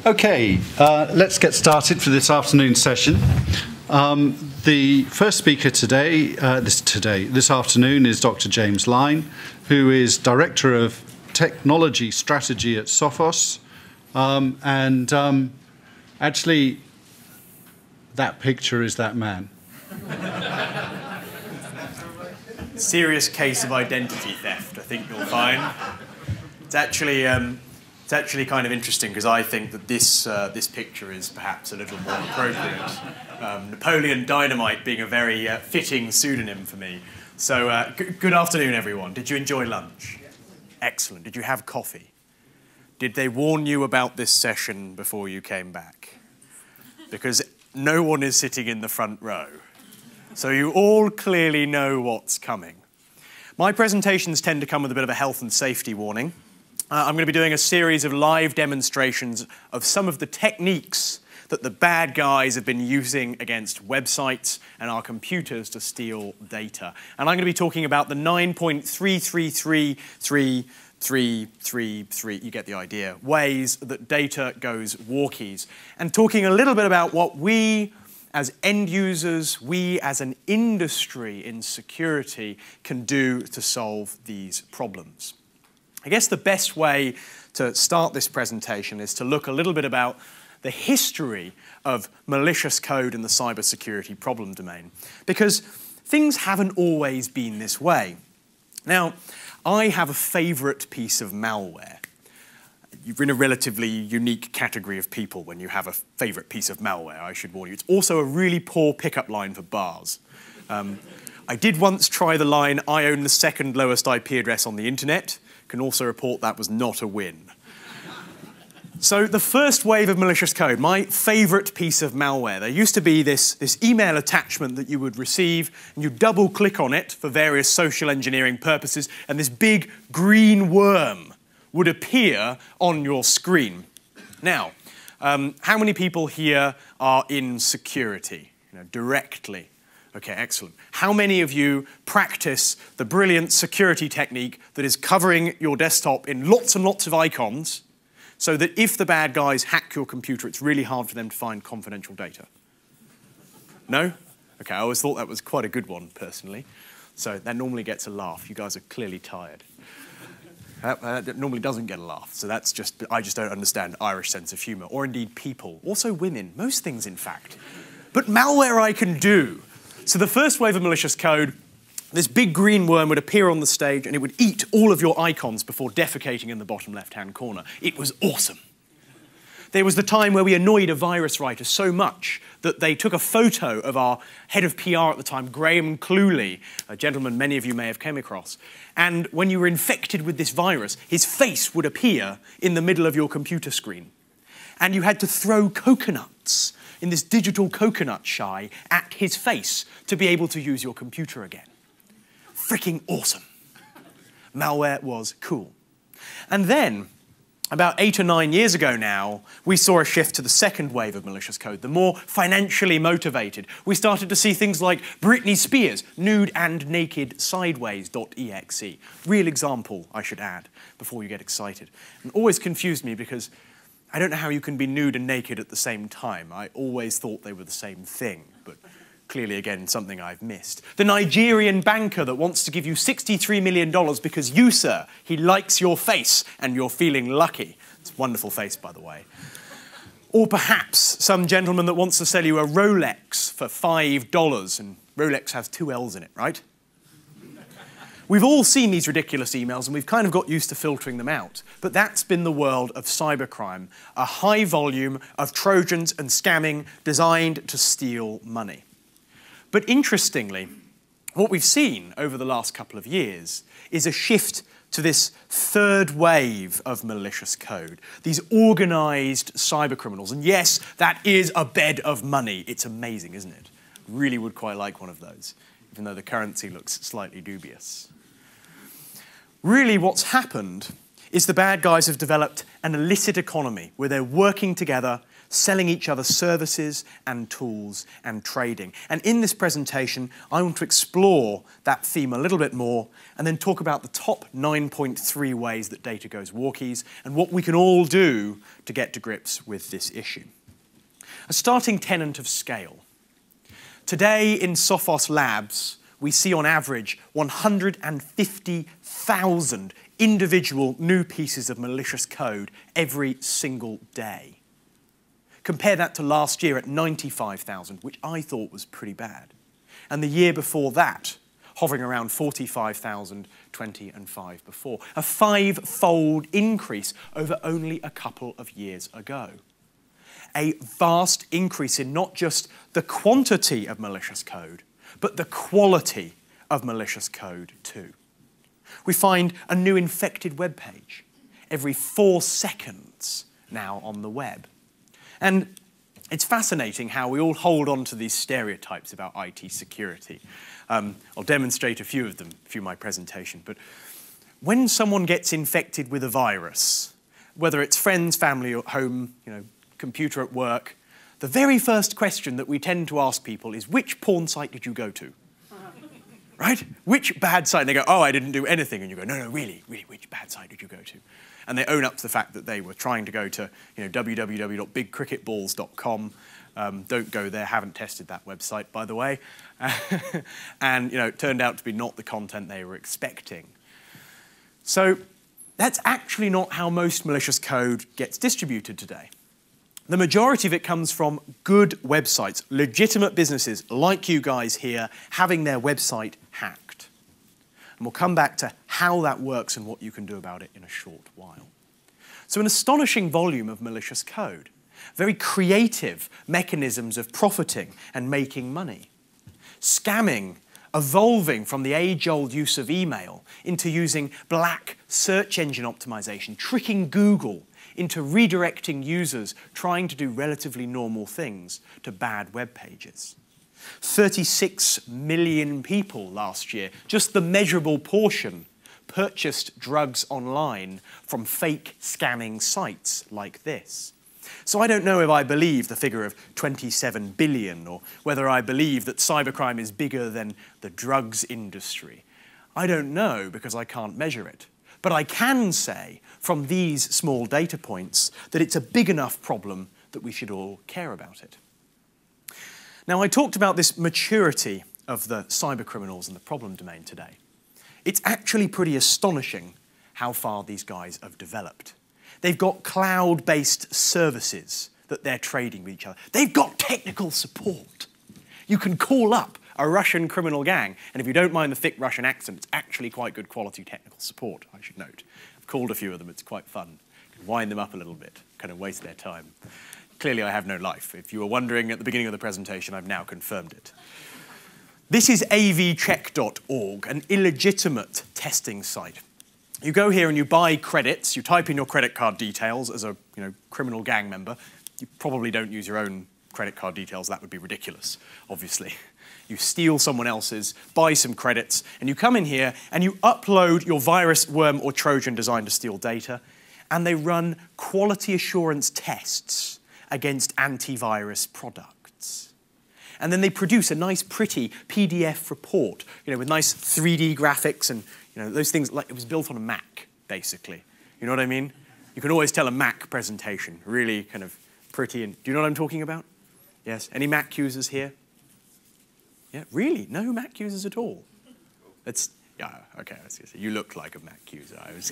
Okay, let's get started for this afternoon's session. The first speaker this afternoon is Dr. James Lyne, who is Director of Technology Strategy at Sophos. Actually, that picture is that man. Serious case of identity theft, I think you'll find. It's actually kind of interesting because I think that this picture is perhaps a little more appropriate. Napoleon Dynamite being a very fitting pseudonym for me. So good afternoon, everyone. Did you enjoy lunch? Yes. Excellent. Did you have coffee? Did they warn you about this session before you came back? Because no one is sitting in the front row. So you all clearly know what's coming. My presentations tend to come with a bit of a health and safety warning. I'm going to be doing a series of live demonstrations of some of the techniques that the bad guys have been using against websites and our computers to steal data. And I'm going to be talking about the 9.3333333, you get the idea, ways that data goes walkies. And talking a little bit about what we as end users, we as an industry in security can do to solve these problems. I guess the best way to start this presentation is to look a little bit about the history of malicious code in the cybersecurity problem domain, because things haven't always been this way. Now, I have a favorite piece of malware. You're in a relatively unique category of people when you have a favorite piece of malware, I should warn you. It's also a really poor pickup line for bars. I did once try the line, "I own the second lowest IP address on the internet." Can also report that was not a win. So the first wave of malicious code, my favorite piece of malware, there used to be this email attachment that you would receive, and you double click on it for various social engineering purposes, and this big green worm would appear on your screen. Now, how many people here are in security, directly? Okay, excellent. How many of you practice the brilliant security technique that is covering your desktop in lots and lots of icons so that if the bad guys hack your computer, it's really hard for them to find confidential data? No? Okay, I always thought that was quite a good one, personally. So that normally gets a laugh. You guys are clearly tired. That normally doesn't get a laugh, so I just don't understand Irish sense of humour, or indeed people, also women, most things in fact. But malware I can do. So the first wave of malicious code, this big green worm would appear on the stage and it would eat all of your icons before defecating in the bottom left-hand corner. It was awesome. There was the time where we annoyed a virus writer so much that they took a photo of our head of PR at the time, Graham Cluley, a gentleman many of you may have come across. And when you were infected with this virus, his face would appear in the middle of your computer screen. And you had to throw coconuts in this digital coconut shy at his face to be able to use your computer again. Freaking awesome. Malware was cool. And then, about 8 or 9 years ago now, we saw a shift to the second wave of malicious code, the more financially motivated. We started to see things like Britney Spears, nude and naked sideways.exe. Real example, I should add, before you get excited. And always confused me because I don't know how you can be nude and naked at the same time. I always thought they were the same thing, but clearly, again, something I've missed. The Nigerian banker that wants to give you $63 million because you, sir, he likes your face and you're feeling lucky. It's a wonderful face, by the way. Or perhaps some gentleman that wants to sell you a Rolex for $5, and Rolex has 2 L's in it, right? We've all seen these ridiculous emails and we've kind of got used to filtering them out. But that's been the world of cybercrime, a high volume of Trojans and scamming designed to steal money. But interestingly, what we've seen over the last couple of years is a shift to this third wave of malicious code, these organized cybercriminals. And yes, that is a bed of money. It's amazing, isn't it? Really would quite like one of those, even though the currency looks slightly dubious. Really, what's happened is the bad guys have developed an illicit economy where they're working together selling each other services and tools and trading. And in this presentation, I want to explore that theme a little bit more and then talk about the top 9.3 ways that data goes walkies and what we can all do to get to grips with this issue. A starting tenet of scale. Today in Sophos labs, we see on average 150,000 individual new pieces of malicious code every single day. Compare that to last year at 95,000, which I thought was pretty bad. And the year before that, hovering around 45,000, 20 and 5 before. A 5-fold increase over only a couple of years ago. A vast increase in not just the quantity of malicious code, but the quality of malicious code too. We find a new infected web page every 4 seconds now on the web. And it's fascinating how we all hold on to these stereotypes about IT security. I'll demonstrate a few of them through my presentation. But when someone gets infected with a virus, whether it's friends, family, or home, computer at work, the very first question that we tend to ask people is, which porn site did you go to? Right? Which bad site? And they go, oh, I didn't do anything. And you go, no, really, which bad site did you go to? And they own up to the fact that they were trying to go to www.bigcricketballs.com. Don't go there, haven't tested that website, by the way. And it turned out to be not the content they were expecting. So that's actually not how most malicious code gets distributed today. The majority of it comes from good websites, legitimate businesses like you guys here having their website hacked. And we'll come back to how that works and what you can do about it in a short while. So an astonishing volume of malicious code, very creative mechanisms of profiting and making money. Scamming, evolving from the age-old use of email into using black search engine optimization, tricking Google into redirecting users trying to do relatively normal things to bad web pages. 36 million people last year, just the measurable portion, purchased drugs online from fake scamming sites like this. So I don't know if I believe the figure of 27 billion or whether I believe that cybercrime is bigger than the drugs industry. I don't know because I can't measure it. But I can say from these small data points that it's a big enough problem that we should all care about it. Now, I talked about this maturity of the cybercriminals in the problem domain today. It's actually pretty astonishing how far these guys have developed. They've got cloud-based services that they're trading with each other. They've got technical support. You can call up a Russian criminal gang, and if you don't mind the thick Russian accent, it's actually quite good quality technical support, I should note. I've called a few of them, it's quite fun. You can wind them up a little bit, kind of waste their time. Clearly, I have no life. If you were wondering at the beginning of the presentation, I've now confirmed it. This is avcheck.org, an illegitimate testing site. You go here and you buy credits, you type in your credit card details as a criminal gang member. You probably don't use your own credit card details, that would be ridiculous, obviously. You steal someone else's, buy some credits, and you come in here and you upload your virus, worm, or Trojan designed to steal data, and they run quality assurance tests against antivirus products. And then they produce a nice, pretty PDF report, with nice 3D graphics and those things, like it was built on a Mac, basically. You know what I mean? You can always tell a Mac presentation, really kind of pretty. And do you know what I'm talking about? Yes. Any Mac users here? Yeah, really? No Mac users at all? That's, yeah, okay, I was gonna say, you look like a Mac user. I was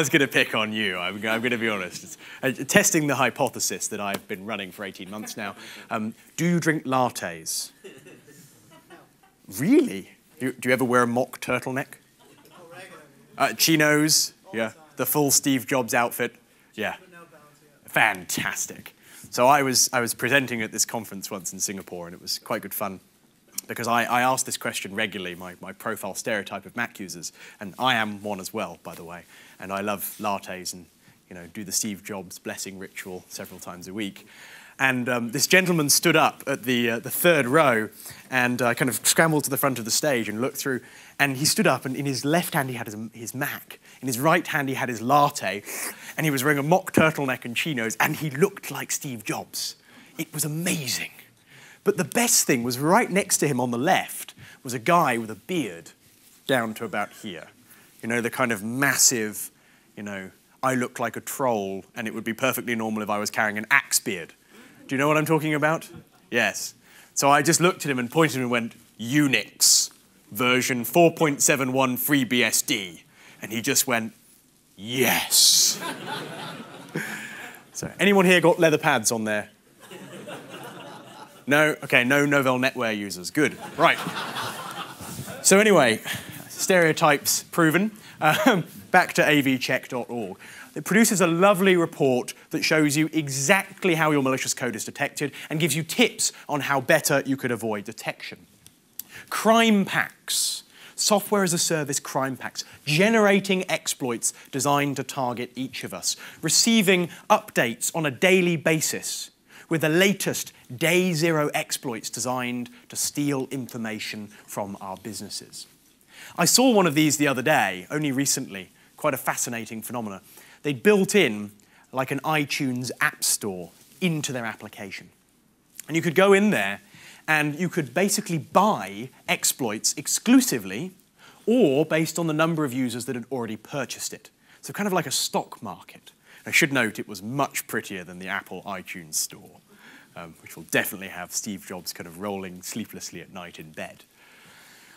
going to pick on you. I'm going to be honest. It's, testing the hypothesis that I've been running for 18 months now. Do you drink lattes? Really? Do you ever wear a mock turtleneck? Chinos? Yeah. The full Steve Jobs outfit? Yeah. Fantastic. So I was presenting at this conference once in Singapore, and it was quite good fun. Because I ask this question regularly, my profile stereotype of Mac users, and I am one as well, by the way. And I love lattes and do the Steve Jobs blessing ritual several times a week. And this gentleman stood up at the third row and kind of scrambled to the front of the stage and looked through. And he stood up, and in his left hand he had his Mac. In his right hand he had his latte. And he was wearing a mock turtleneck and chinos, and he looked like Steve Jobs. It was amazing. But the best thing was right next to him on the left was a guy with a beard down to about here. You know, the kind of massive, you know, I look like a troll, and it would be perfectly normal if I was carrying an axe beard. Do you know what I'm talking about? Yes. So I just looked at him and pointed and went, Unix, version 4.71 FreeBSD. And he just went, yes. So anyone here got leather pads on there? No? Okay, no Novell NetWare users. Good. Right. So anyway, stereotypes proven. Back to avcheck.org. It produces a lovely report that shows you exactly how your malicious code is detected and gives you tips on how better you could avoid detection. Crime packs. Software as a service crime packs, generating exploits designed to target each of us, receiving updates on a daily basis with the latest day zero exploits designed to steal information from our businesses. I saw one of these the other day, only recently, quite a fascinating phenomenon. They built in like an iTunes app store into their application. And you could go in there and you could basically buy exploits exclusively or based on the number of users that had already purchased it. So kind of like a stock market. I should note it was much prettier than the Apple iTunes store, which will definitely have Steve Jobs kind of rolling sleeplessly at night in bed.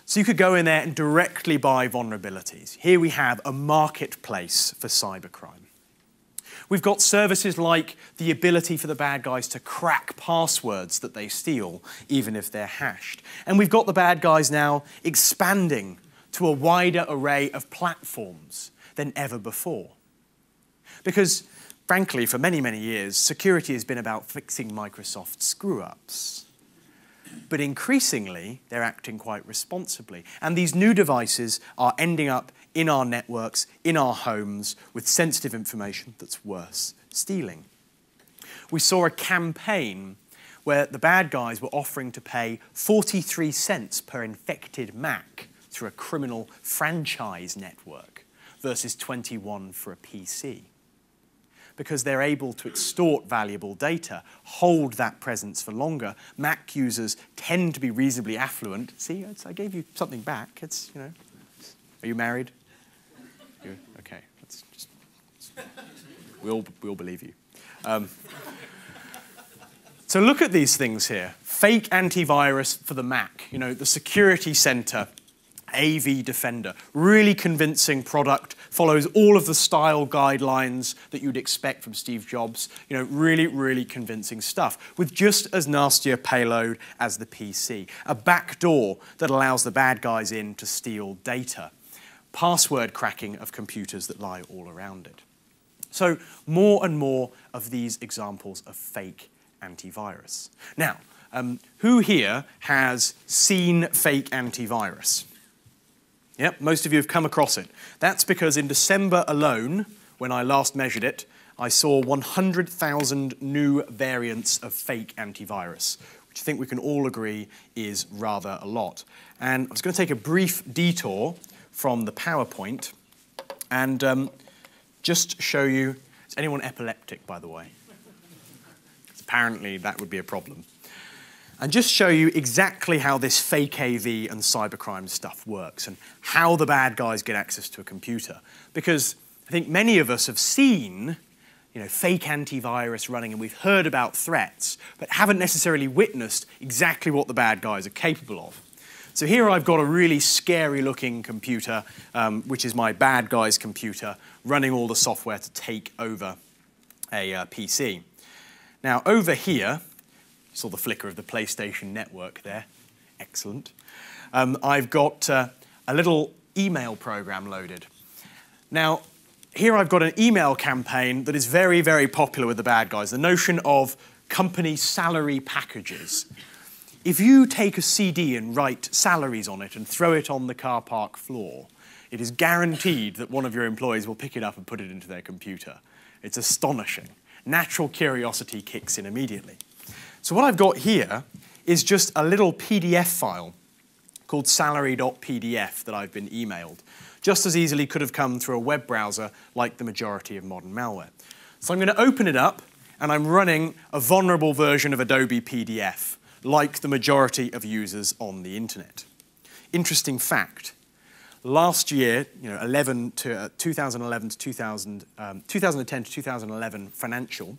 So you could go in there and directly buy vulnerabilities. Here we have a marketplace for cybercrime. We've got services like the ability for the bad guys to crack passwords that they steal, even if they're hashed. And we've got the bad guys now expanding to a wider array of platforms than ever before. Because, frankly, for many, many years, security has been about fixing Microsoft screw-ups. But increasingly, they're acting quite responsibly. And these new devices are ending up in our networks, in our homes, with sensitive information that's worth stealing. We saw a campaign where the bad guys were offering to pay 43 cents per infected Mac through a criminal franchise network versus 21 for a PC. Because they're able to extort valuable data, hold that presence for longer. Mac users tend to be reasonably affluent. See, I gave you something back. It's, you know, are you married? Okay, let's just, we'll believe you. So look at these things here. Fake antivirus for the Mac. You know, the Security Center, AV Defender. Really convincing product. Follows all of the style guidelines that you'd expect from Steve Jobs. You know, really, really convincing stuff. With just as nasty a payload as the PC. A backdoor that allows the bad guys in to steal data. Password cracking of computers that lie all around it. So more and more of these examples of fake antivirus. Now, who here has seen fake antivirus? Yep, most of you have come across it. That's because in December alone, when I last measured it, I saw 100,000 new variants of fake antivirus, which I think we can all agree is rather a lot. And I was going to take a brief detour from the PowerPoint and just show you, is anyone epileptic, by the way? Apparently that would be a problem. And just show you exactly how this fake AV and cybercrime stuff works and how the bad guys get access to a computer. Because I think many of us have seen, you know, fake antivirus running and we've heard about threats, but haven't necessarily witnessed exactly what the bad guys are capable of. So here I've got a really scary looking computer, which is my bad guy's computer, running all the software to take over a PC. Now over here, you saw the flicker of the PlayStation network there. Excellent. I've got a little email program loaded. Now, here I've got an email campaign that is very, very popular with the bad guys. The notion of company salary packages. If you take a CD and write salaries on it and throw it on the car park floor, it is guaranteed that one of your employees will pick it up and put it into their computer. It's astonishing. Natural curiosity kicks in immediately. So what I've got here is just a little PDF file called salary.pdf that I've been emailed. Just as easily could have come through a web browser like the majority of modern malware. So I'm going to open it up, and I'm running a vulnerable version of Adobe PDF, like the majority of users on the internet. Interesting fact. Last year, 2010 to 2011 financial,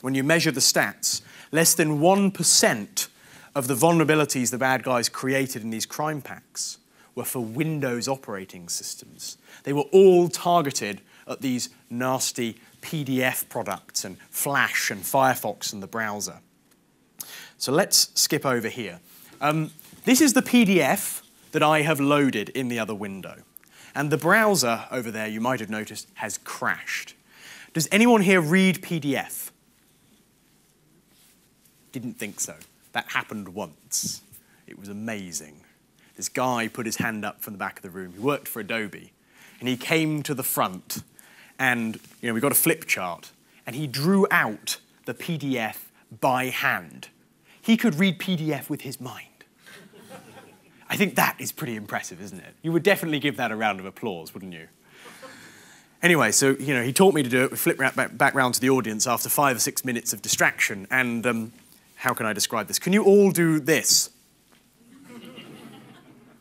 when you measure the stats, less than 1% of the vulnerabilities the bad guys created in these crime packs were for Windows operating systems. They were all targeted at these nasty PDF products and Flash and Firefox and the browser. So let's skip over here. This is the PDF that I have loaded in the other window. And the browser over there, you might have noticed, has crashed. Does anyone here read PDF? Didn't think so. That happened once. It was amazing. This guy put his hand up from the back of the room. He worked for Adobe. And he came to the front. And we got a flip chart. And he drew out the PDF by hand. He could read PDF with his mind. I think that is pretty impressive, isn't it? You would definitely give that a round of applause, wouldn't you? Anyway, so he taught me to do it. We flipped back round to the audience after 5 or 6 minutes of distraction. And how can I describe this? Can you all do this?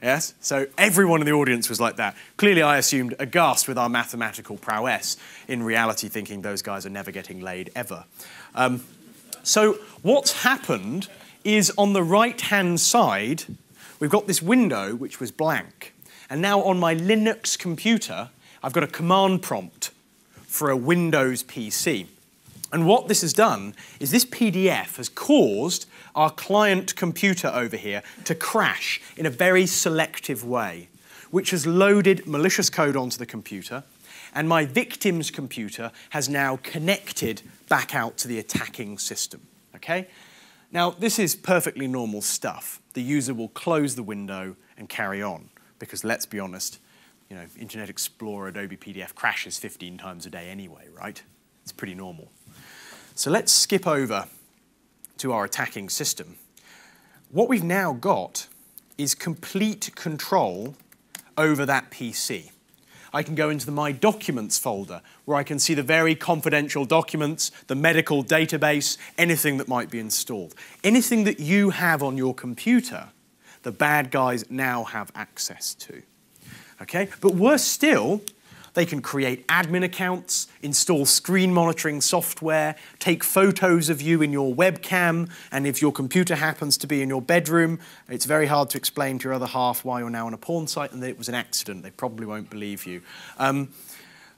Yes? So everyone in the audience was like that. Clearly, I assumed aghast with our mathematical prowess, in reality thinking those guys are never getting laid ever. So what's happened is on the right-hand side, we've got this window which was blank. And now on my Linux computer, I've got a command prompt for a Windows PC. And what this has done is this PDF has caused our client computer over here to crash in a very selective way, which has loaded malicious code onto the computer, and my victim's computer has now connected back out to the attacking system. Okay? Now, this is perfectly normal stuff. The user will close the window and carry on, because let's be honest, Internet Explorer, Adobe PDF crashes 15 times a day anyway, right? It's pretty normal. So let's skip over to our attacking system. What we've now got is complete control over that PC. I can go into the My Documents folder, where I can see the very confidential documents, the medical database, anything that might be installed. Anything that you have on your computer, the bad guys now have access to. Okay? But worse still, they can create admin accounts, install screen monitoring software, take photos of you in your webcam, and if your computer happens to be in your bedroom, it's very hard to explain to your other half why you're now on a porn site and that it was an accident. They probably won't believe you.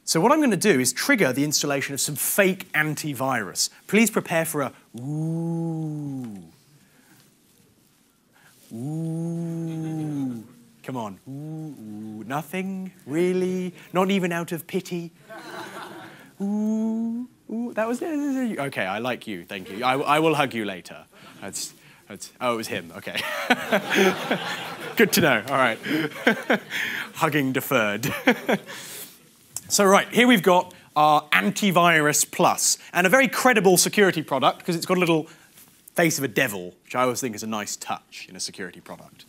So what I'm going to do is trigger the installation of some fake antivirus. Please prepare for a ooh. Ooh. Come on. Ooh, nothing? Really? Not even out of pity? Ooh, that was it. Okay, I like you, thank you. I will hug you later. Oh, it was him, okay. Good to know, all right. Hugging deferred. So right, here we've got our Antivirus Plus, and a very credible security product because it's got a little face of a devil, which I always think is a nice touch in a security product.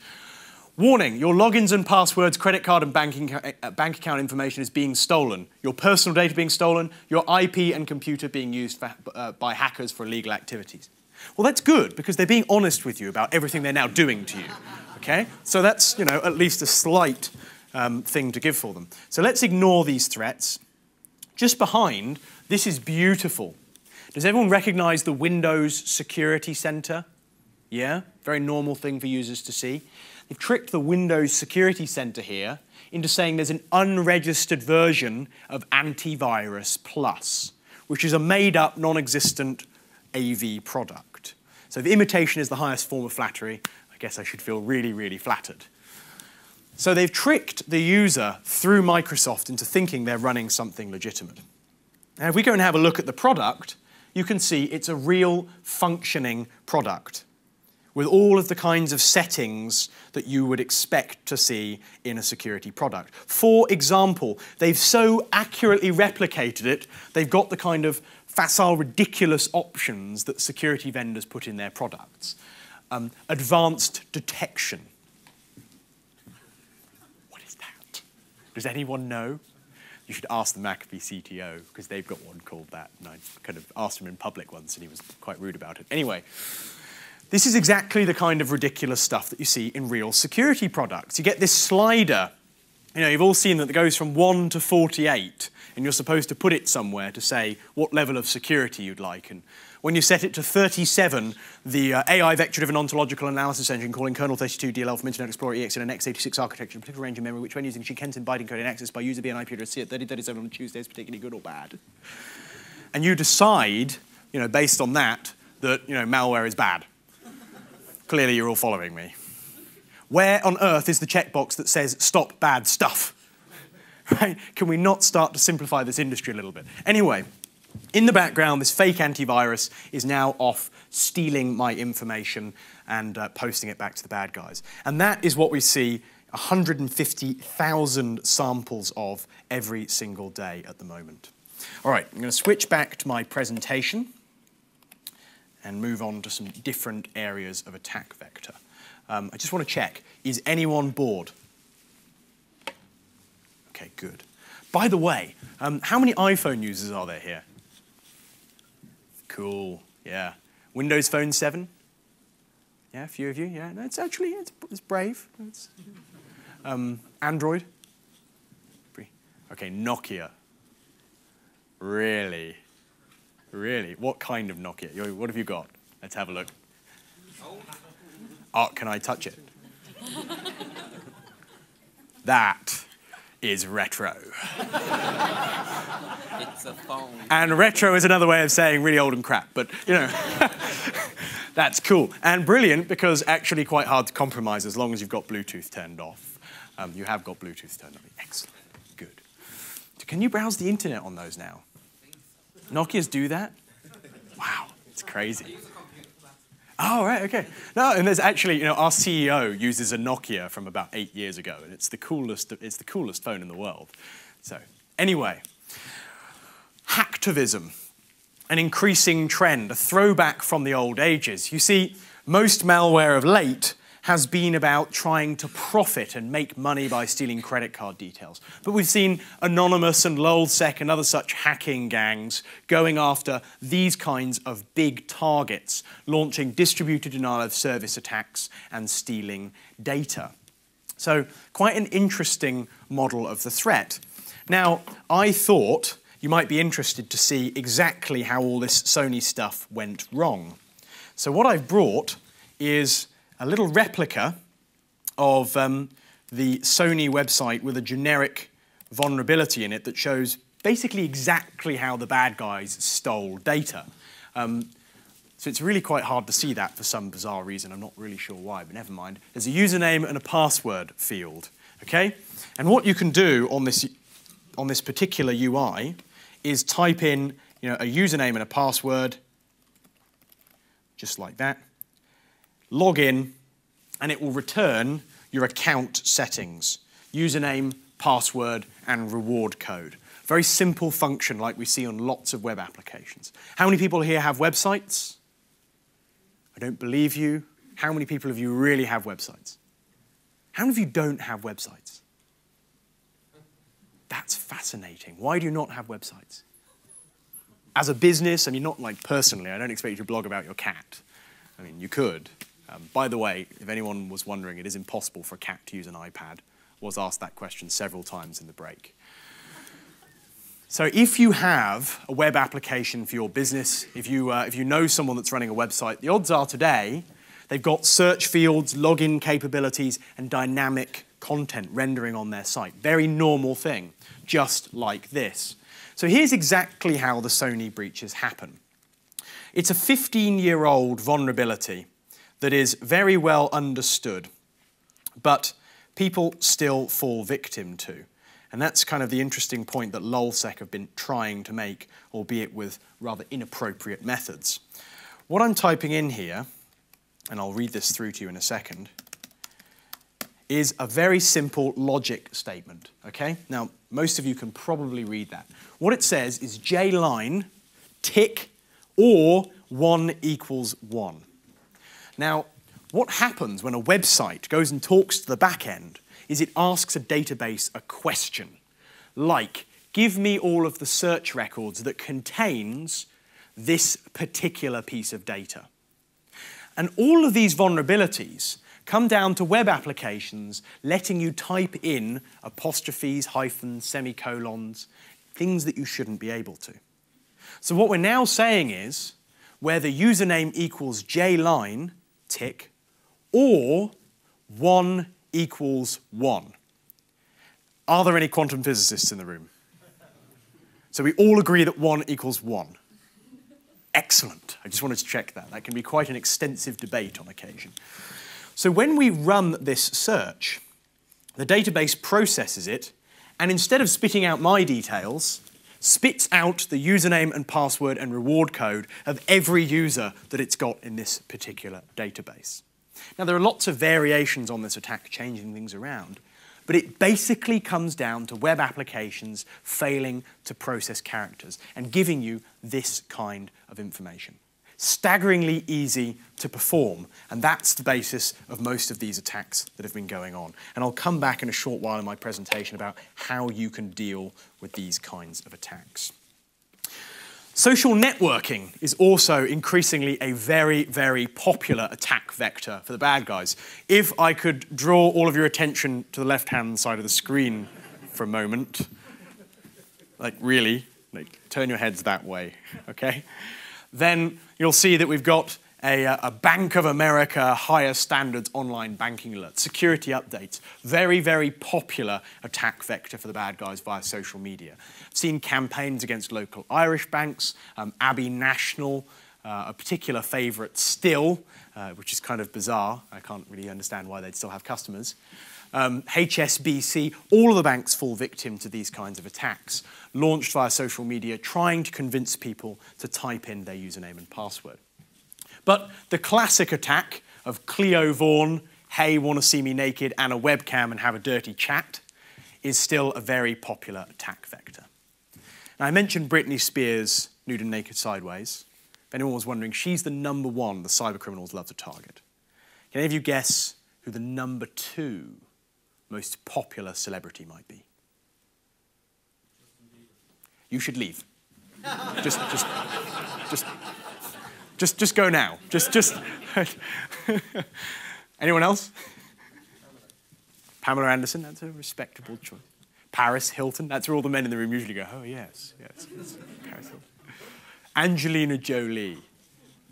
Warning, your logins and passwords, credit card and bank account information is being stolen. Your personal data being stolen, your IP and computer being used by hackers for illegal activities. Well, that's good, because they're being honest with you about everything they're now doing to you, okay? So that's, at least a slight thing to give for them. So let's ignore these threats. Just behind, this is beautiful. Does everyone recognize the Windows Security Center? Yeah, very normal thing for users to see. They've tricked the Windows Security Center here into saying there's an unregistered version of Antivirus Plus, which is a made-up, non-existent AV product. So if imitation is the highest form of flattery, I guess I should feel really, really flattered. So they've tricked the user through Microsoft into thinking they're running something legitimate. Now, if we go and have a look at the product, you can see it's a real functioning product, with all of the kinds of settings that you would expect to see in a security product. For example, they've so accurately replicated it, they've got the kind of facile, ridiculous options that security vendors put in their products. Advanced detection. What is that? Does anyone know? You should ask the McAfee CTO, because they've got one called that. And I kind of asked him in public once, and he was quite rude about it. Anyway, this is exactly the kind of ridiculous stuff that you see in real security products. You get this slider. You know, you've all seen that it goes from 1 to 48, and you're supposed to put it somewhere to say what level of security you'd like. And when you set it to 37, the AI vector-driven ontological analysis engine calling kernel 32 DLL from Internet Explorer EX in an x86 architecture, particular range of memory, which when using Shikensen byte encoding access by user B and IP address C at 3037 on Tuesday is particularly good or bad. And you decide, you know, based on that, that, you know, malware is bad. Clearly, you're all following me. Where on earth is the checkbox that says stop bad stuff? Right? Can we not start to simplify this industry a little bit? Anyway, in the background, this fake antivirus is now off stealing my information and posting it back to the bad guys. And that is what we see 150,000 samples of every single day at the moment. All right, I'm going to switch back to my presentation and move on to some different areas of attack vector. I just want to check, is anyone bored? Okay, good. By the way, how many iPhone users are there here? Cool, yeah. Windows Phone 7? Yeah, a few of you, yeah. No, it's actually, it's brave. It's, Android? Okay, Nokia. Really? Really? What kind of Nokia? What have you got? Let's have a look. Oh, can I touch it? That is retro. It's a phone. And retro is another way of saying really old and crap, but, you know, that's cool. And brilliant, because actually quite hard to compromise as long as you've got Bluetooth turned off. You have got Bluetooth turned on. Excellent. Good. Can you browse the internet on those now? Nokias do that? Wow, it's crazy. Oh, right, okay. No, and there's actually, you know, our CEO uses a Nokia from about 8 years ago, and it's the coolest phone in the world. So, anyway, hacktivism, an increasing trend, a throwback from the old ages. You see, most malware of late has been about trying to profit and make money by stealing credit card details. But we've seen Anonymous and LulzSec and other such hacking gangs going after these kinds of big targets, launching distributed denial of service attacks and stealing data. So quite an interesting model of the threat. Now, I thought you might be interested to see exactly how all this Sony stuff went wrong. So what I've brought is a little replica of the Sony website with a generic vulnerability in it that shows basically exactly how the bad guys stole data. So it's really quite hard to see that for some bizarre reason. I'm not really sure why, but never mind. There's a username and a password field, okay? And what you can do on this particular UI is type in, you know, a username and a password, just like that. Log in, and it will return your account settings, username, password, and reward code. Very simple function like we see on lots of web applications. How many people here have websites? I don't believe you. How many people of you really have websites? How many of you don't have websites? That's fascinating. Why do you not have websites? As a business, I mean, not like personally, I don't expect you to blog about your cat. I mean, you could. By the way, if anyone was wondering, it is impossible for a cat to use an iPad. I was asked that question several times in the break. So if you have a web application for your business, if you know someone that's running a website, the odds are today they've got search fields, login capabilities, and dynamic content rendering on their site. Very normal thing, just like this. So here's exactly how the Sony breaches happen. It's a 15-year-old vulnerability that is very well understood, but people still fall victim to. And that's kind of the interesting point that LulzSec have been trying to make, albeit with rather inappropriate methods. What I'm typing in here, and I'll read this through to you in a second, is a very simple logic statement, okay? Now, most of you can probably read that. What it says is Lyne tick, or 1 equals 1. Now, what happens when a website goes and talks to the back end is it asks a database a question, like, give me all of the search records that contains this particular piece of data. And all of these vulnerabilities come down to web applications letting you type in apostrophes, hyphens, semicolons, things that you shouldn't be able to. So what we're now saying is, where the username equals jline, tick, or 1 equals 1. Are there any quantum physicists in the room? So we all agree that 1 equals 1. Excellent. I just wanted to check that. That can be quite an extensive debate on occasion. So when we run this search, the database processes it, and instead of spitting out my details, spits out the username and password and reward code of every user that it's got in this particular database. Now, there are lots of variations on this attack, changing things around, but it basically comes down to web applications failing to process characters and giving you this kind of information. Staggeringly easy to perform, and that's the basis of most of these attacks that have been going on. And I'll come back in a short while in my presentation about how you can deal with these kinds of attacks. Social networking is also increasingly a very, very popular attack vector for the bad guys. If I could draw all of your attention to the left-hand side of the screen for a moment, like really, like turn your heads that way, okay? Then you'll see that we've got a Bank of America higher standards online banking alert, security updates, very, very popular attack vector for the bad guys via social media. I've seen campaigns against local Irish banks, Abbey National, a particular favourite still, which is kind of bizarre. I can't really understand why they'd still have customers. HSBC, all of the banks fall victim to these kinds of attacks, launched via social media, trying to convince people to type in their username and password. But the classic attack of Cleo Vaughan, hey, want to see me naked, and a webcam and have a dirty chat, is still a very popular attack vector. Now, I mentioned Britney Spears, nude and naked sideways. If anyone was wondering, she's the #1 the cybercriminals love to target. Can any of you guess who the #2 most popular celebrity might be? You should leave. Just go now. Just. Anyone else? Pamela Anderson, that's a respectable choice. Paris Hilton, that's where all the men in the room usually go, oh yes, yes. Paris Hilton. Angelina Jolie.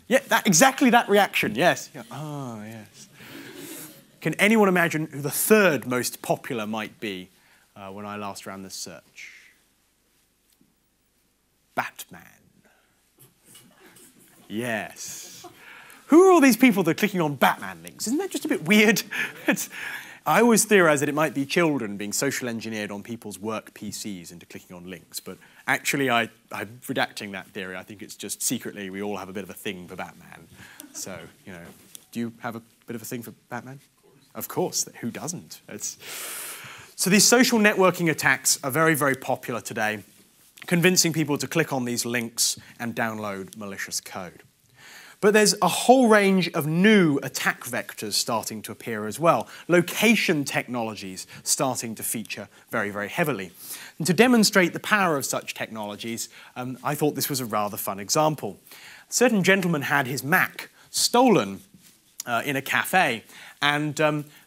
Yeah, exactly that reaction, yes. Yeah. Oh, yes. Can anyone imagine who the 3rd most popular might be when I last ran this search? Batman. Yes. Who are all these people that are clicking on Batman links? Isn't that just a bit weird? I always theorize that it might be children being social engineered on people's work PCs into clicking on links, but actually I'm redacting that theory. I think it's just secretly we all have a bit of a thing for Batman. So, you know, do you have a bit of a thing for Batman? Of course, who doesn't? So these social networking attacks are very, very popular today, convincing people to click on these links and download malicious code. But there's a whole range of new attack vectors starting to appear as well. Location technologies starting to feature very, very heavily. And to demonstrate the power of such technologies, I thought this was a rather fun example. A certain gentleman had his Mac stolen in a cafe, and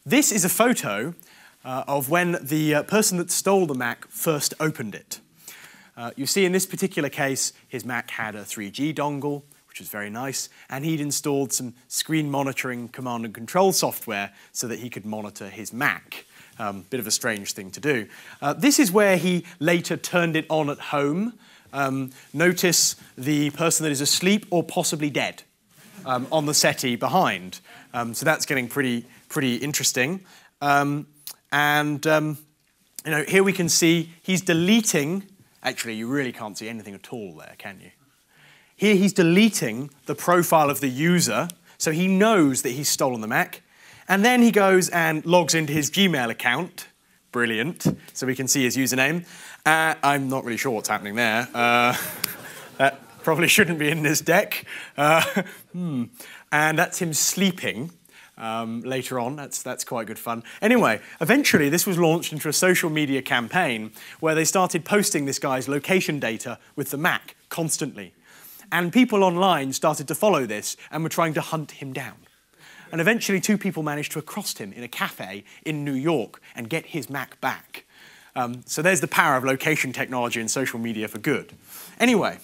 this is a photo of when the person that stole the Mac first opened it. You see in this particular case, his Mac had a 3G dongle, which was very nice, and he'd installed some screen monitoring command and control software so that he could monitor his Mac. Bit of a strange thing to do. This is where he later turned it on at home. Notice the person that is asleep or possibly dead on the settee behind. So that's getting pretty interesting. You know, here we can see he's deleting. Actually, you really can't see anything at all there, can you? Here he's deleting the profile of the user, so he knows that he's stolen the Mac. And then he goes and logs into his Gmail account. Brilliant. So we can see his username. I'm not really sure what's happening there. Probably shouldn't be in this deck. And that's him sleeping later on. That's quite good fun. Anyway, eventually this was launched into a social media campaign where they started posting this guy's location data with the Mac constantly. And people online started to follow this and were trying to hunt him down. And eventually 2 people managed to accost him in a cafe in New York and get his Mac back. So there's the power of location technology and social media for good. Anyway,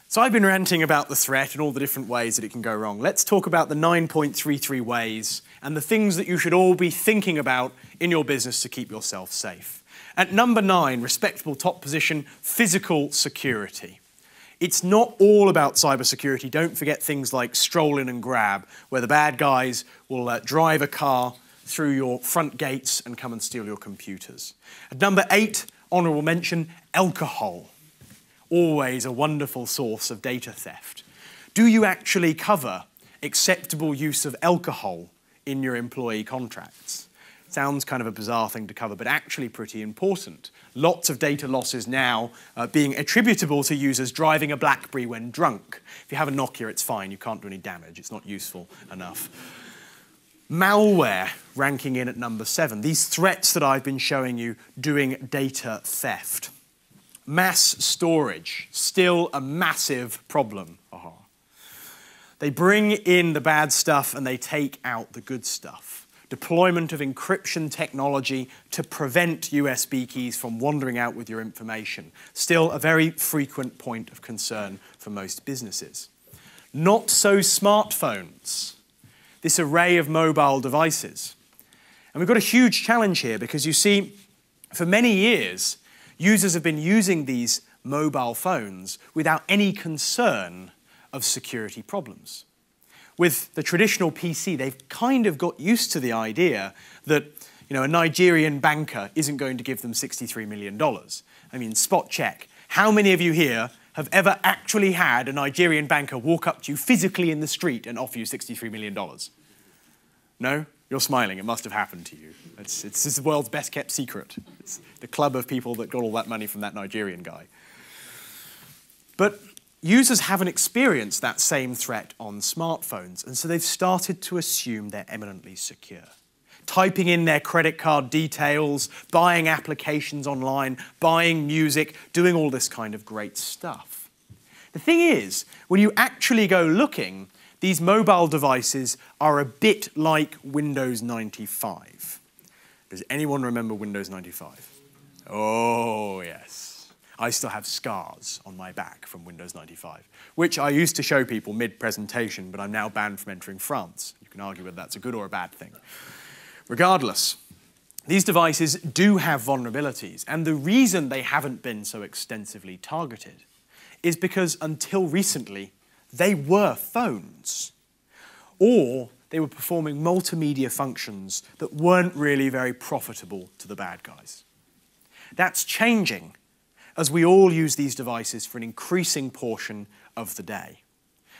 so I've been ranting about the threat and all the different ways that it can go wrong. Let's talk about the 9.33 ways and the things that you should all be thinking about in your business to keep yourself safe. At number 9, respectable top position, physical security. It's not all about cybersecurity. Don't forget things like stroll in and grab, where the bad guys will drive a car through your front gates and come and steal your computers. At number 8, honourable mention, alcohol. Always a wonderful source of data theft. Do you actually cover acceptable use of alcohol in your employee contracts? Sounds kind of a bizarre thing to cover, but actually pretty important. Lots of data losses now being attributable to users driving a BlackBerry when drunk. If you have a Nokia, it's fine. You can't do any damage. It's not useful enough. Malware ranking in at number 7. These threats that I've been showing you doing data theft. Mass storage, still a massive problem. They bring in the bad stuff and they take out the good stuff. Deployment of encryption technology to prevent USB keys from wandering out with your information. Still a very frequent point of concern for most businesses. Not so smartphones. This array of mobile devices. And we've got a huge challenge here because you see, for many years, users have been using these mobile phones without any concern of security problems. With the traditional PC, they've kind of got used to the idea that a Nigerian banker isn't going to give them $63 million. I mean, spot check. How many of you here have ever actually had a Nigerian banker walk up to you physically in the street and offer you $63 million? No? You're smiling. It must have happened to you. It's the world's best kept secret. It's the club of people that got all that money from that Nigerian guy. But users haven't experienced that same threat on smartphones, and so they've started to assume they're eminently secure. Typing in their credit card details, buying applications online, buying music, doing all this kind of great stuff. The thing is, when you actually go looking, these mobile devices are a bit like Windows 95. Does anyone remember Windows 95? Oh, yes. I still have scars on my back from Windows 95, which I used to show people mid-presentation, but I'm now banned from entering France. You can argue whether that's a good or a bad thing. Regardless, these devices do have vulnerabilities, and the reason they haven't been so extensively targeted is because until recently, they were phones, or they were performing multimedia functions that weren't really very profitable to the bad guys. That's changing as we all use these devices for an increasing portion of the day.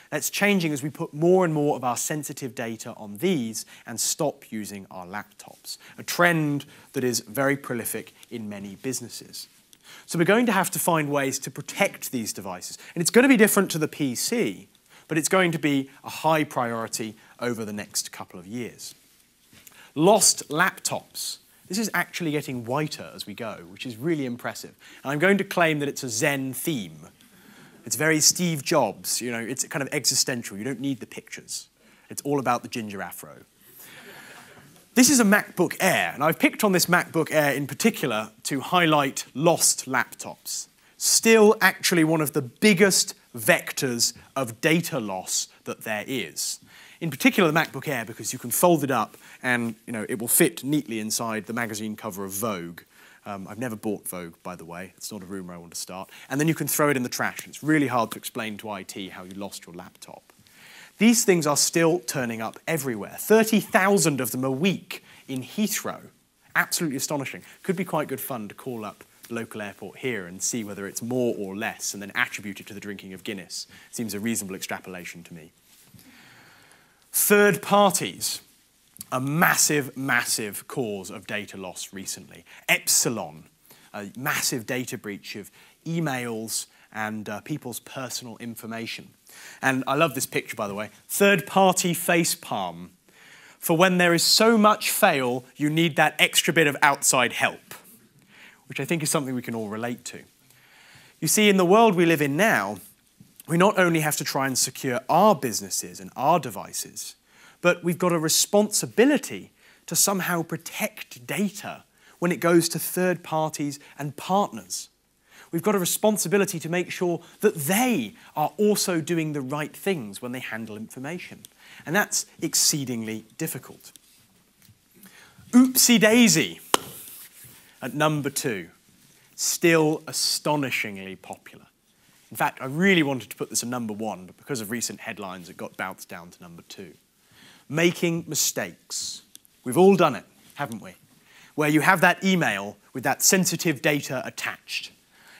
That's changing as we put more and more of our sensitive data on these and stop using our laptops, a trend that is very prolific in many businesses. So we're going to have to find ways to protect these devices. And it's going to be different to the PC, but it's going to be a high priority over the next couple of years. Lost laptops. This is actually getting whiter as we go, which is really impressive. And I'm going to claim that it's a Zen theme. It's very Steve Jobs, it's kind of existential. You don't need the pictures. It's all about the ginger afro. This is a MacBook Air, and I've picked on this MacBook Air in particular to highlight lost laptops. Still actually one of the biggest vectors of data loss that there is. In particular, the MacBook Air, because you can fold it up and it will fit neatly inside the magazine cover of Vogue. I've never bought Vogue, by the way. It's not a rumour I want to start. And then you can throw it in the trash. It's really hard to explain to IT how you lost your laptop. These things are still turning up everywhere. 30,000 of them a week in Heathrow. Absolutely astonishing. Could be quite good fun to call up the local airport here and see whether it's more or less and then attribute it to the drinking of Guinness. Seems a reasonable extrapolation to me. Third parties, a massive, massive cause of data loss recently. Epsilon, a massive data breach of emails and people's personal information. And I love this picture, by the way. Third-party facepalm. For when there is so much fail, you need that extra bit of outside help, which I think is something we can all relate to. You see, in the world we live in now, we not only have to try and secure our businesses and our devices, but we've got a responsibility to somehow protect data when it goes to third parties and partners. We've got a responsibility to make sure that they are also doing the right things when they handle information. And that's exceedingly difficult. Oopsie daisy at number 2, still astonishingly popular. In fact, I really wanted to put this at number 1, but because of recent headlines, it got bounced down to number 2. Making mistakes. We've all done it, haven't we? Where you have that email with that sensitive data attached,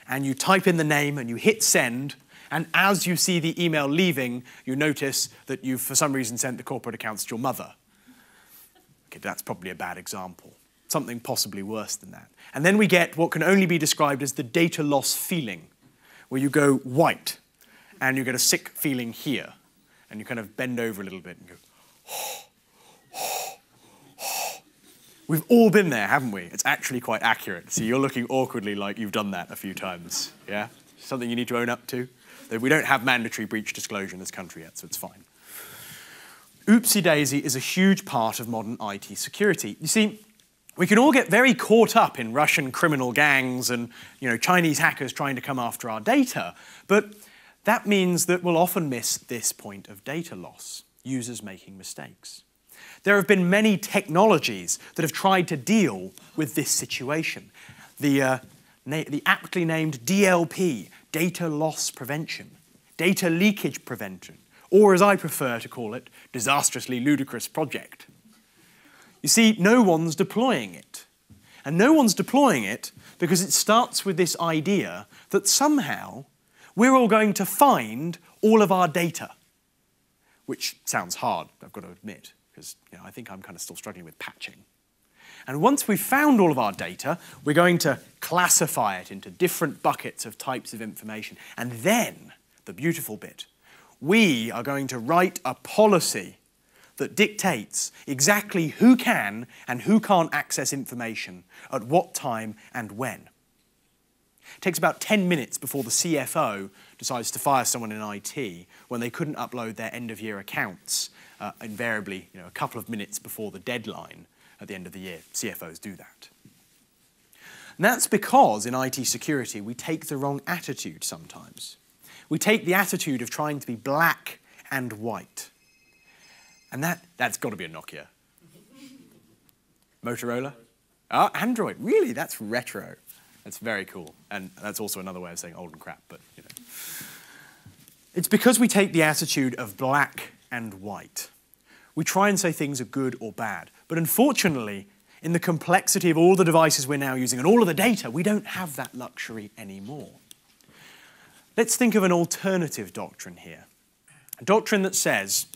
and you type in the name and you hit send, and as you see the email leaving, you notice that you've for some reason sent the corporate accounts to your mother. Okay, that's probably a bad example. Something possibly worse than that. And then we get what can only be described as the data loss feeling, where you go white, and you get a sick feeling here, and you kind of bend over a little bit and go, oh, oh, oh. We've all been there, haven't we? It's actually quite accurate. So you're looking awkwardly like you've done that a few times, yeah? Something you need to own up to. We don't have mandatory breach disclosure in this country yet, so it's fine. Oopsie daisy is a huge part of modern IT security. You see, we can all get very caught up in Russian criminal gangs and Chinese hackers trying to come after our data, but that means that we'll often miss this point of data loss, users making mistakes. There have been many technologies that have tried to deal with this situation. The aptly named DLP, data loss prevention, data leakage prevention, or as I prefer to call it, disastrously ludicrous project. You see, no one's deploying it. And no one's deploying it because it starts with this idea that somehow we're all going to find all of our data, which sounds hard, I've got to admit, because I think I'm kind of still struggling with patching. And once we've found all of our data, we're going to classify it into different buckets of types of information. And then, the beautiful bit, we are going to write a policy that dictates exactly who can and who can't access information at what time and when. It takes about 10 minutes before the CFO decides to fire someone in IT when they couldn't upload their end-of-year accounts, invariably a couple of minutes before the deadline. At the end of the year, CFOs do that. And that's because in IT security, we take the wrong attitude sometimes. We take the attitude of trying to be black and white. And that's got to be a Nokia. Motorola? Oh, Android. Really? That's retro. That's very cool. And that's also another way of saying old and crap, but It's because we take the attitude of black and white. We try and say things are good or bad. But unfortunately, in the complexity of all the devices we're now using and all of the data, we don't have that luxury anymore. Let's think of an alternative doctrine here. A doctrine that says,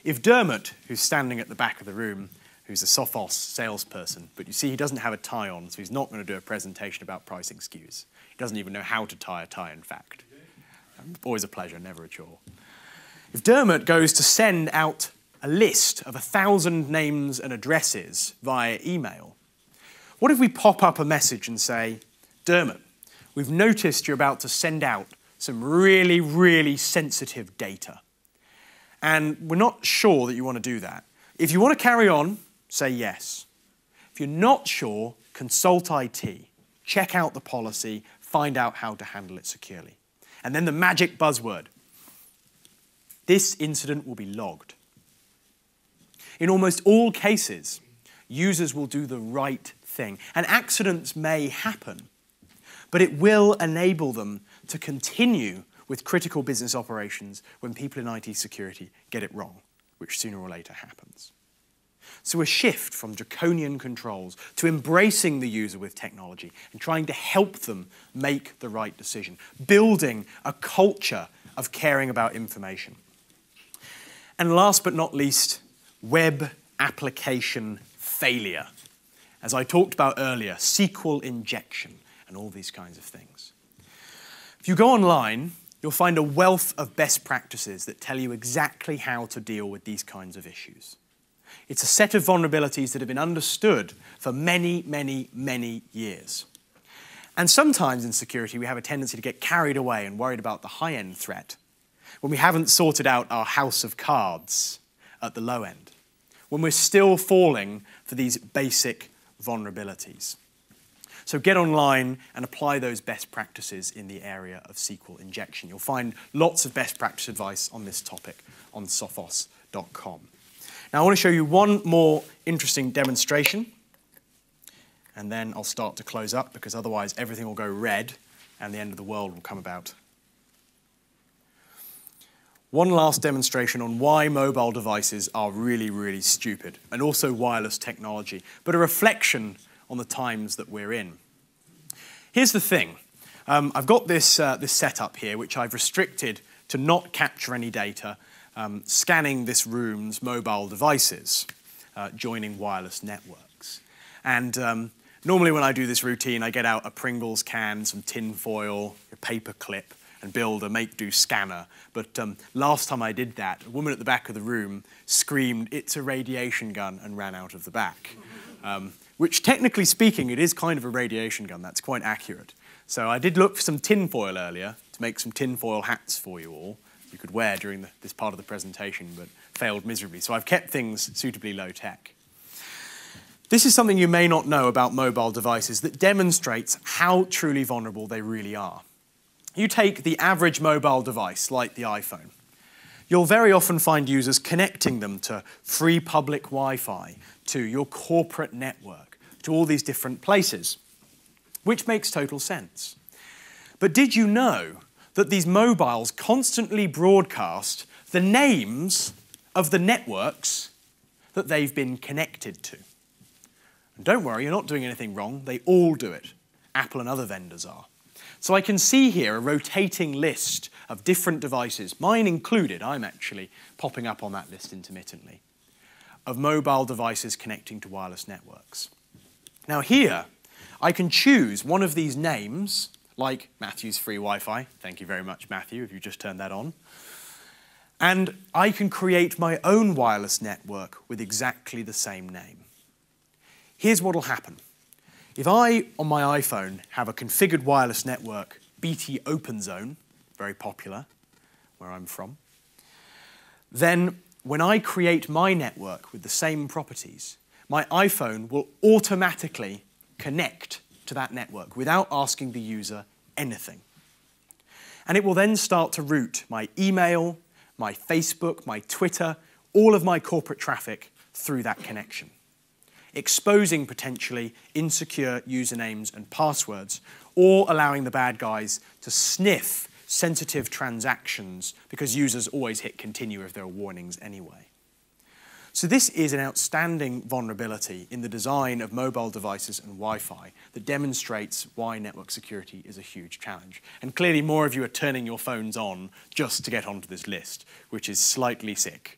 if Dermot, who's standing at the back of the room, who's a Sophos salesperson, but you see he doesn't have a tie on, so he's not going to do a presentation about pricing SKUs. He doesn't even know how to tie a tie, in fact. Always a pleasure, never a chore. If Dermot goes to send out a list of 1,000 names and addresses via email, what if we pop up a message and say, Dermot, we've noticed you're about to send out some really, really sensitive data. And we're not sure that you want to do that. If you want to carry on, say yes. If you're not sure, consult IT. Check out the policy, find out how to handle it securely. And then the magic buzzword. This incident will be logged. In almost all cases, users will do the right thing. And accidents may happen, but it will enable them to continue with critical business operations when people in IT security get it wrong, which sooner or later happens. So a shift from draconian controls to embracing the user with technology and trying to help them make the right decision, building a culture of caring about information. And last but not least, web application failure. As I talked about earlier, SQL injection and all these kinds of things. If you go online, you'll find a wealth of best practices that tell you exactly how to deal with these kinds of issues. It's a set of vulnerabilities that have been understood for many, many, many years. And sometimes in security, we have a tendency to get carried away and worried about the high-end threat when we haven't sorted out our house of cards at the low end, when we're still falling for these basic vulnerabilities. So get online and apply those best practices in the area of SQL injection. You'll find lots of best practice advice on this topic on sophos.com. Now I want to show you one more interesting demonstration, and then I'll start to close up, because otherwise everything will go red and the end of the world will come about. One last demonstration on why mobile devices are really, really stupid, and also wireless technology, but a reflection on the times that we're in. Here's the thing. I've got this setup here, which I've restricted to not capture any data, scanning this room's mobile devices, joining wireless networks. And normally when I do this routine, I get out a Pringles can, some tin foil, a paper clip, and build a make-do scanner. But last time I did that, a woman at the back of the room screamed, "It's a radiation gun," and ran out of the back. Which, technically speaking, it is kind of a radiation gun. That's quite accurate. So I did look for some tin foil earlier to make some tin foil hats for you all. You could wear during this part of the presentation, but failed miserably. So I've kept things suitably low-tech. This is something you may not know about mobile devices that demonstrates how truly vulnerable they really are. You take the average mobile device, like the iPhone. You'll very often find users connecting them to free public Wi-Fi, to your corporate network, to all these different places, which makes total sense. But did you know that these mobiles constantly broadcast the names of the networks that they've been connected to? And don't worry, you're not doing anything wrong. They all do it. Apple and other vendors are. So I can see here a rotating list of different devices, mine included, I'm actually popping up on that list intermittently, of mobile devices connecting to wireless networks. Now here, I can choose one of these names, like Matthew's free Wi-Fi. Thank you very much, Matthew, if you just turned that on. And I can create my own wireless network with exactly the same name. Here's what will happen. If I, on my iPhone, have a configured wireless network, BT Open Zone, very popular, where I'm from, then when I create my network with the same properties, my iPhone will automatically connect to that network without asking the user anything. And it will then start to route my email, my Facebook, my Twitter, all of my corporate traffic through that connection, exposing potentially insecure usernames and passwords, or allowing the bad guys to sniff sensitive transactions because users always hit continue if there are warnings anyway. So this is an outstanding vulnerability in the design of mobile devices and Wi-Fi that demonstrates why network security is a huge challenge. And clearly more of you are turning your phones on just to get onto this list, which is slightly sick.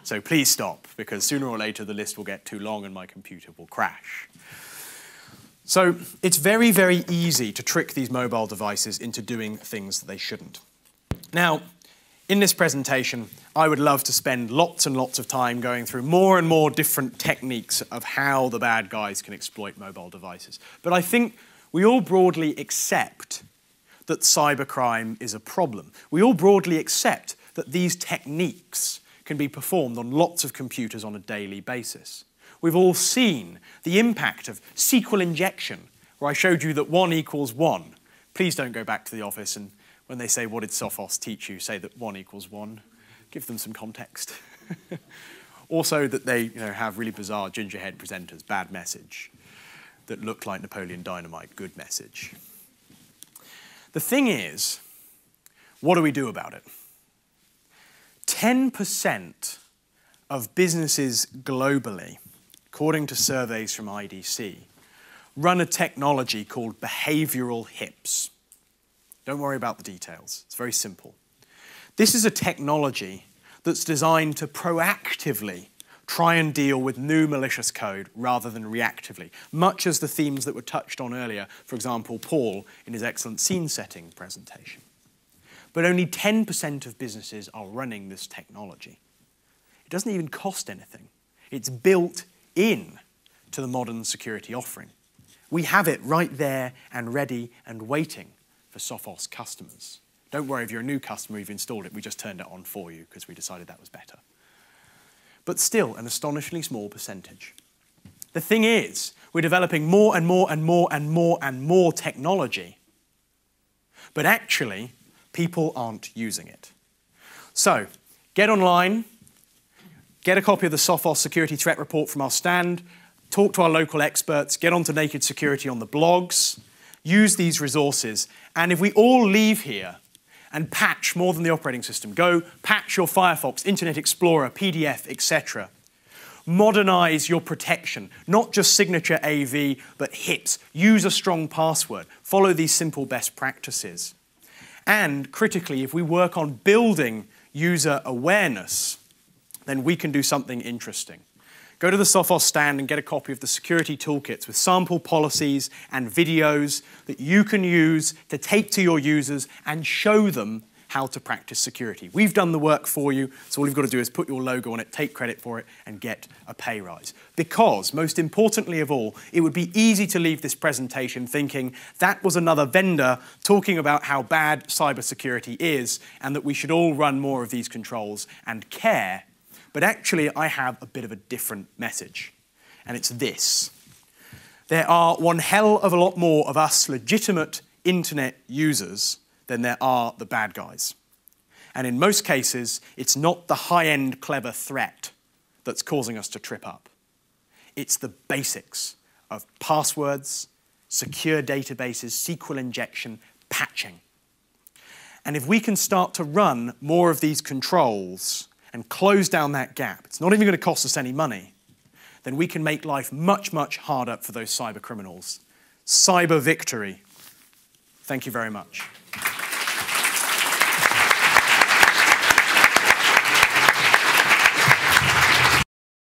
So please stop, because sooner or later the list will get too long and my computer will crash. So it's very, very easy to trick these mobile devices into doing things that they shouldn't. Now, in this presentation, I would love to spend lots and lots of time going through more and more different techniques of how the bad guys can exploit mobile devices. But I think we all broadly accept that cybercrime is a problem. We all broadly accept that these techniques can be performed on lots of computers on a daily basis. We've all seen the impact of SQL injection, where I showed you that 1 equals 1. Please don't go back to the office and when they say, "What did Sophos teach you?" say that 1 equals 1. Give them some context. Also that they have really bizarre gingerhead presenters, bad message, that look like Napoleon Dynamite, good message. The thing is, what do we do about it? 10% of businesses globally, according to surveys from IDC, run a technology called behavioral HIPS. Don't worry about the details. It's very simple. This is a technology that's designed to proactively try and deal with new malicious code rather than reactively, much as the themes that were touched on earlier, for example, Paul in his excellent scene setting presentation. But only 10% of businesses are running this technology. It doesn't even cost anything. It's built in to the modern security offering. We have it right there and ready and waiting for Sophos customers. Don't worry if you're a new customer, you've installed it, we just turned it on for you because we decided that was better. But still, an astonishingly small percentage. The thing is, we're developing more and more and more and more and more technology, but actually, people aren't using it. So, get online, get a copy of the Sophos security threat report from our stand, talk to our local experts, get onto Naked Security on the blogs, use these resources, and if we all leave here and patch more than the operating system, go patch your Firefox, Internet Explorer, PDF, etc. Modernize your protection, not just signature AV, but HIPS. Use a strong password. Follow these simple best practices. And critically, if we work on building user awareness, then we can do something interesting. Go to the Sophos stand and get a copy of the security toolkits with sample policies and videos that you can use to take to your users and show them how to practice security. We've done the work for you, so all you've got to do is put your logo on it, take credit for it, and get a pay rise. Because, most importantly of all, it would be easy to leave this presentation thinking that was another vendor talking about how bad cybersecurity is and that we should all run more of these controls and care. But actually, I have a bit of a different message, and it's this. There are one hell of a lot more of us legitimate internet users than there are the bad guys. And in most cases, it's not the high-end clever threat that's causing us to trip up. It's the basics of passwords, secure databases, SQL injection, patching. And if we can start to run more of these controls and close down that gap, it's not even going to cost us any money, then we can make life much, much harder for those cyber criminals. Cyber victory. Thank you very much.